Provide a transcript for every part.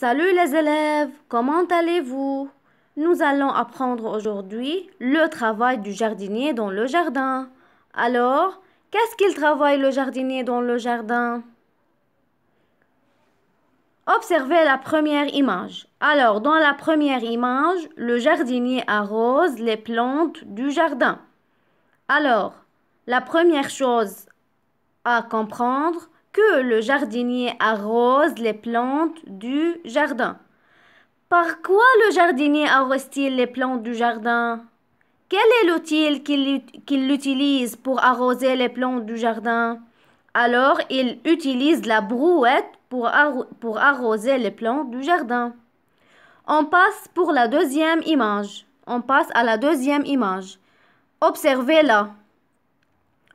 Salut les élèves, comment allez-vous? Nous allons apprendre aujourd'hui le travail du jardinier dans le jardin. Alors, qu'est-ce qu'il travaille le jardinier dans le jardin? Observez la première image. Alors, dans la première image, le jardinier arrose les plantes du jardin. Alors, la première chose à comprendre, que le jardinier arrose les plantes du jardin. Par quoi le jardinier arrose-t-il les plantes du jardin? Quel est l'outil qu'il utilise pour arroser les plantes du jardin? Alors, il utilise la brouette pour arroser les plantes du jardin. On passe pour la deuxième image. On passe à la deuxième image. Observez-la.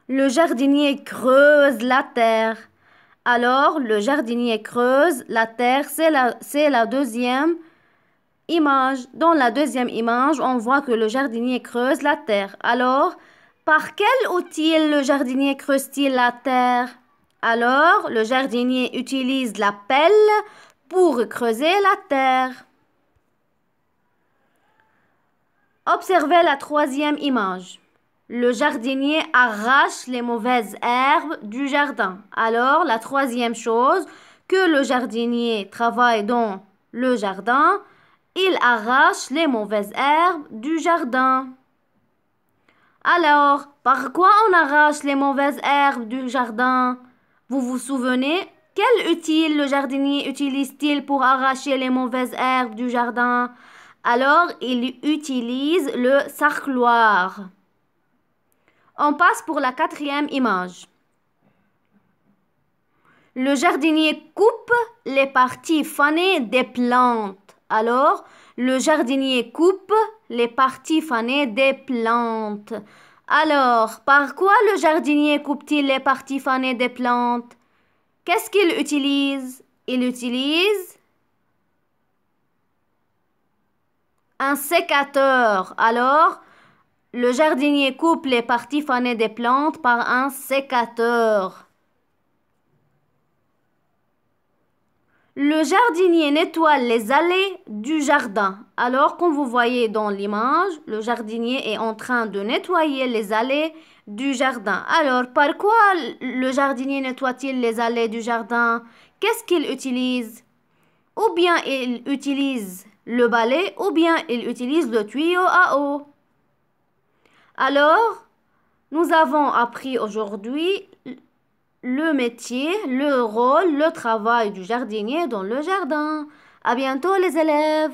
Le jardinier creuse la terre. Alors, le jardinier creuse la terre, c'est la deuxième image. Dans la deuxième image, on voit que le jardinier creuse la terre. Alors, par quel outil le jardinier creuse-t-il la terre? Alors, le jardinier utilise la pelle pour creuser la terre. Observez la troisième image. Le jardinier arrache les mauvaises herbes du jardin. Alors, la troisième chose que le jardinier travaille dans le jardin, il arrache les mauvaises herbes du jardin. Alors, par quoi on arrache les mauvaises herbes du jardin? Vous vous souvenez? Quel outil le jardinier utilise-t-il pour arracher les mauvaises herbes du jardin? Alors, il utilise le sarcloir. On passe pour la quatrième image. Le jardinier coupe les parties fanées des plantes. Alors, le jardinier coupe les parties fanées des plantes. Alors, par quoi le jardinier coupe-t-il les parties fanées des plantes? Qu'est-ce qu'il utilise? Il utilise un sécateur. Alors, le jardinier coupe les parties fanées des plantes par un sécateur. Le jardinier nettoie les allées du jardin. Alors, comme vous voyez dans l'image, le jardinier est en train de nettoyer les allées du jardin. Alors, par quoi le jardinier nettoie-t-il les allées du jardin? Qu'est-ce qu'il utilise? Ou bien il utilise le balai, ou bien il utilise le tuyau à eau. Alors, nous avons appris aujourd'hui le métier, le rôle, le travail du jardinier dans le jardin. À bientôt les élèves!